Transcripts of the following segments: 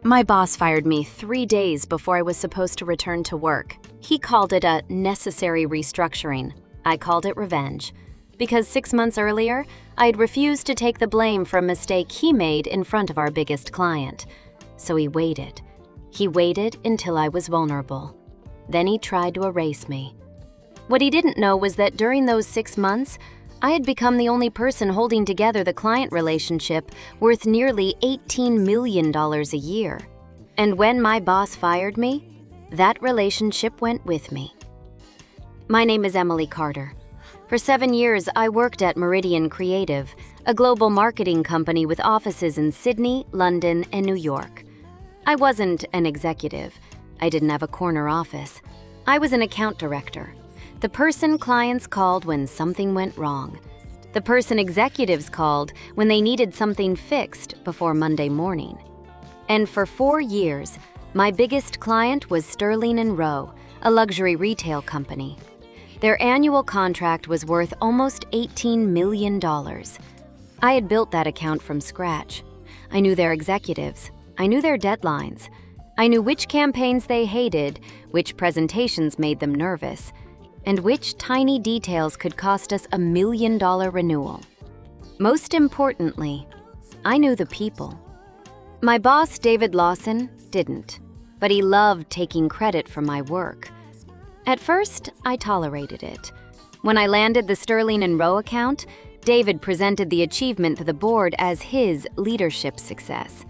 My boss fired me 3 days before I was supposed to return to work. He called it a necessary restructuring. I called it revenge. Because 6 months earlier, I had refused to take the blame for a mistake he made in front of our biggest client. So he waited. He waited until I was vulnerable. Then he tried to erase me. What he didn't know was that during those 6 months, I had become the only person holding together the client relationship worth nearly $18 million a year. And when my boss fired me, that relationship went with me. My name is Emily Carter. For 7 years, I worked at Meridian Creative, a global marketing company with offices in Sydney, London, and New York. I wasn't an executive. I didn't have a corner office. I was an account director. The person clients called when something went wrong. The person executives called when they needed something fixed before Monday morning. And for 4 years, my biggest client was Sterling Rowe, a luxury retail company. Their annual contract was worth almost $18 million. I had built that account from scratch. I knew their executives. I knew their deadlines. I knew which campaigns they hated, which presentations made them nervous, and which tiny details could cost us $1 million renewal. Most importantly, I knew the people. My boss, David Lawson, didn't, but he loved taking credit for my work. At first, I tolerated it. When I landed the Sterling Rowe account, David presented the achievement to the board as his leadership success.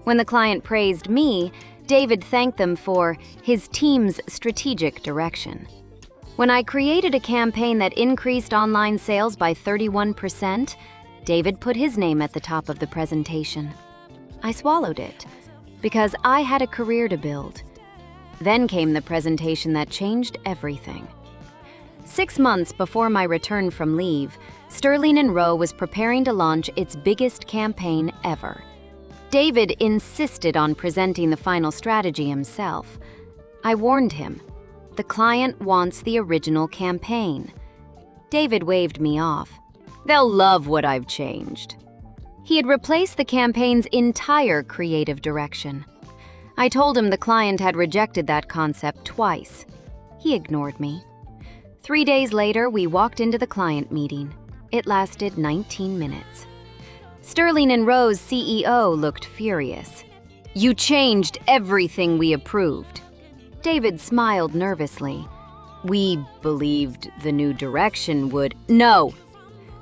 When the client praised me, David thanked them for his team's strategic direction. When I created a campaign that increased online sales by 31%, David put his name at the top of the presentation. I swallowed it, because I had a career to build. Then came the presentation that changed everything. 6 months before my return from leave, Sterling Rowe was preparing to launch its biggest campaign ever. David insisted on presenting the final strategy himself. I warned him. The client wants the original campaign. David waved me off. They'll love what I've changed. He had replaced the campaign's entire creative direction. I told him the client had rejected that concept twice. He ignored me. 3 days later, we walked into the client meeting. It lasted 19 minutes. Sterling Rowe's CEO looked furious. You changed everything we approved. David smiled nervously. We believed the new direction would... No!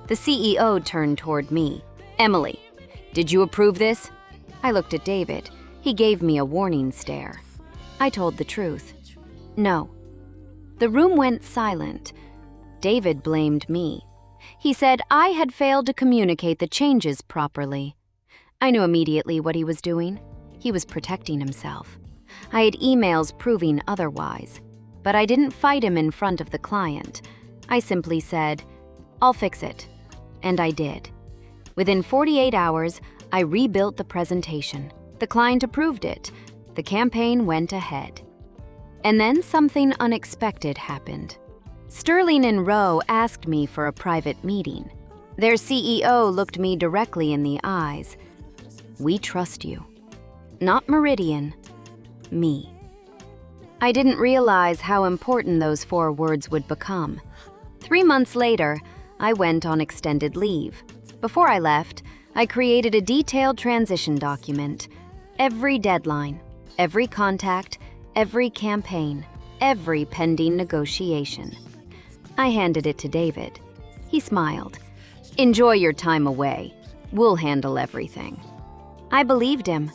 The CEO turned toward me. Emily, did you approve this? I looked at David. He gave me a warning stare. I told the truth. No. The room went silent. David blamed me. He said I had failed to communicate the changes properly. I knew immediately what he was doing. He was protecting himself. I had emails proving otherwise, but I didn't fight him in front of the client. I simply said, I'll fix it. And I did. Within 48 hours, I rebuilt the presentation. The client approved it. The campaign went ahead. And then something unexpected happened. Sterling Rowe asked me for a private meeting. Their CEO looked me directly in the eyes. We trust you. Not Meridian. Me. I didn't realize how important those 4 words would become. 3 months later, I went on extended leave. Before I left, I created a detailed transition document. Every deadline, every contact, every campaign, every pending negotiation. I handed it to David. He smiled. Enjoy your time away. We'll handle everything. I believed him.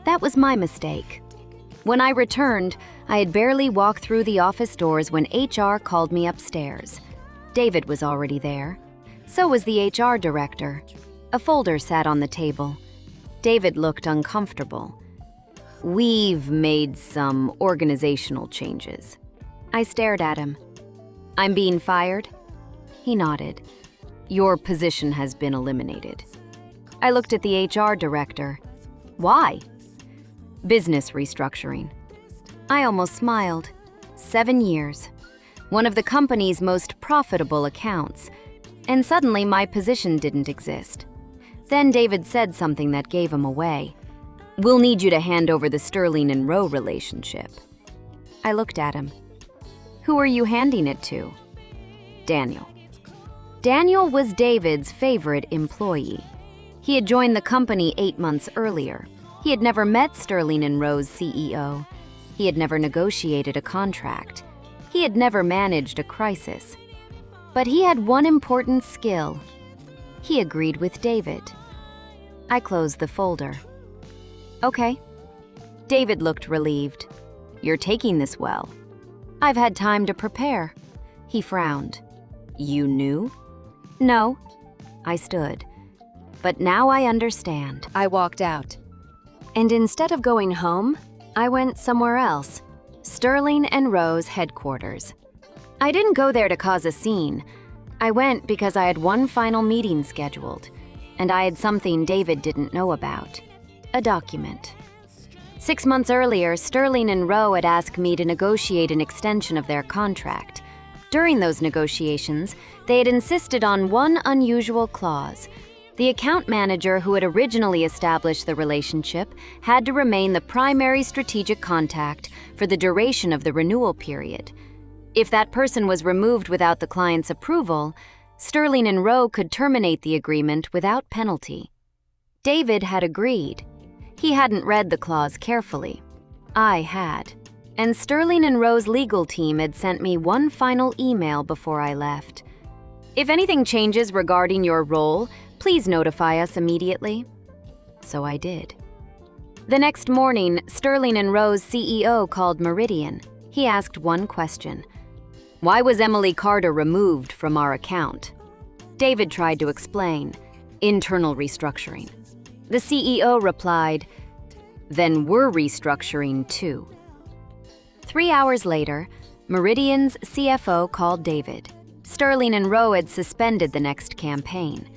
That was my mistake. When I returned, I had barely walked through the office doors when HR called me upstairs. David was already there. So was the HR director. A folder sat on the table. David looked uncomfortable. We've made some organizational changes. I stared at him. I'm being fired? He nodded. Your position has been eliminated. I looked at the HR director. Why? Business restructuring. I almost smiled. 7 years. One of the company's most profitable accounts. And suddenly my position didn't exist. Then David said something that gave him away. We'll need you to hand over the Sterling and Rowe relationship. I looked at him. Who are you handing it to? Daniel. Daniel was David's favorite employee. He had joined the company 8 months earlier. He had never met Sterling and Rowe's CEO. He had never negotiated a contract. He had never managed a crisis. But he had one important skill. He agreed with David. I closed the folder. Okay. David looked relieved. You're taking this well. I've had time to prepare. He frowned. You knew? No. I stood. But now I understand. I walked out. And instead of going home, I went somewhere else. Sterling and Rowe's headquarters. I didn't go there to cause a scene. I went because I had one final meeting scheduled, and I had something David didn't know about. A document. 6 months earlier, Sterling and Rowe had asked me to negotiate an extension of their contract. During those negotiations, they had insisted on one unusual clause. The account manager who had originally established the relationship had to remain the primary strategic contact for the duration of the renewal period. If that person was removed without the client's approval, Sterling and Rowe could terminate the agreement without penalty. David had agreed. He hadn't read the clause carefully. I had. And Sterling and Rowe's legal team had sent me one final email before I left. If anything changes regarding your role, please notify us immediately. So I did. The next morning, Sterling and Rowe's CEO called Meridian. He asked one question. Why was Emily Carter removed from our account? David tried to explain. Internal restructuring. The CEO replied, Then we're restructuring too. 3 hours later, Meridian's CFO called David. Sterling and Rowe had suspended the next campaign.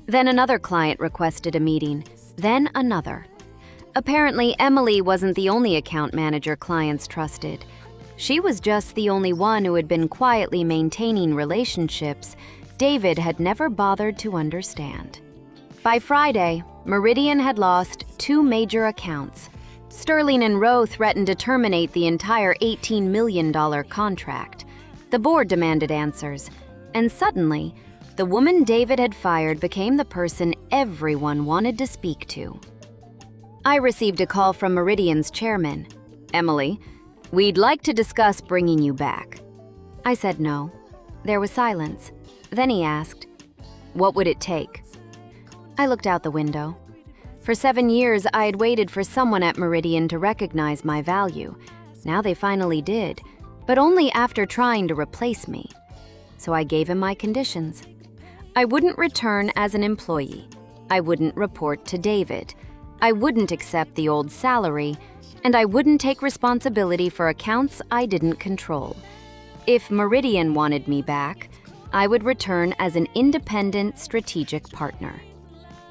Then another client requested a meeting, then another. Apparently, Emily wasn't the only account manager clients trusted. She was just the only one who had been quietly maintaining relationships David had never bothered to understand. By Friday, Meridian had lost 2 major accounts. Sterling and Rowe threatened to terminate the entire $18 million contract. The board demanded answers, and suddenly, the woman David had fired became the person everyone wanted to speak to. I received a call from Meridian's chairman. Emily, we'd like to discuss bringing you back. I said no. There was silence. Then he asked, What would it take? I looked out the window. For 7 years, I had waited for someone at Meridian to recognize my value. Now they finally did, but only after trying to replace me. So I gave him my conditions. I wouldn't return as an employee. I wouldn't report to David. I wouldn't accept the old salary, and I wouldn't take responsibility for accounts I didn't control. If Meridian wanted me back, I would return as an independent strategic partner.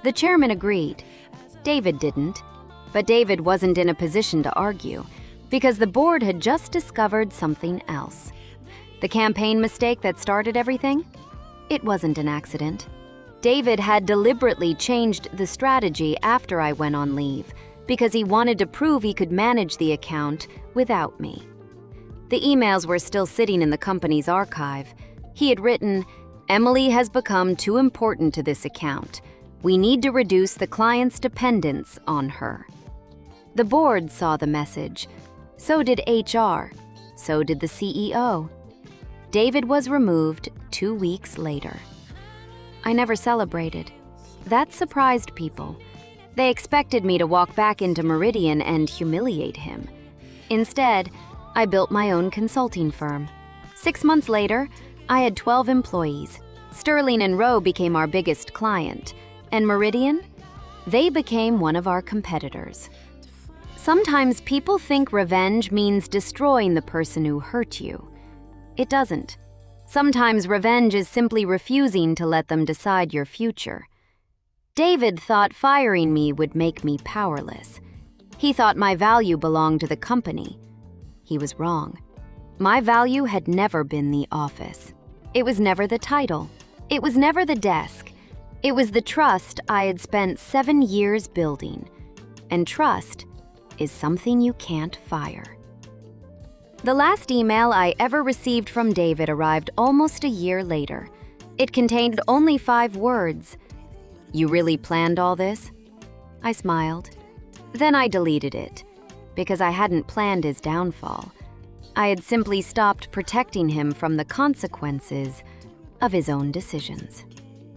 The chairman agreed. David didn't, but David wasn't in a position to argue because the board had just discovered something else. The campaign mistake that started everything? It wasn't an accident. David had deliberately changed the strategy after I went on leave because he wanted to prove he could manage the account without me. The emails were still sitting in the company's archive. He had written, Emily has become too important to this account. We need to reduce the client's dependence on her. The board saw the message. So did HR. So did the CEO. David was removed 2 weeks later. I never celebrated. That surprised people. They expected me to walk back into Meridian and humiliate him. Instead, I built my own consulting firm. 6 months later, I had 12 employees. Sterling and Rowe became our biggest client. And Meridian? They became one of our competitors. Sometimes people think revenge means destroying the person who hurt you. It doesn't. Sometimes revenge is simply refusing to let them decide your future. David thought firing me would make me powerless. He thought my value belonged to the company. He was wrong. My value had never been the office. It was never the title. It was never the desk. It was the trust I had spent 7 years building. And trust is something you can't fire. The last email I ever received from David arrived almost a year later. It contained only 5 words. "You really planned all this?" I smiled. Then I deleted it, because I hadn't planned his downfall. I had simply stopped protecting him from the consequences of his own decisions.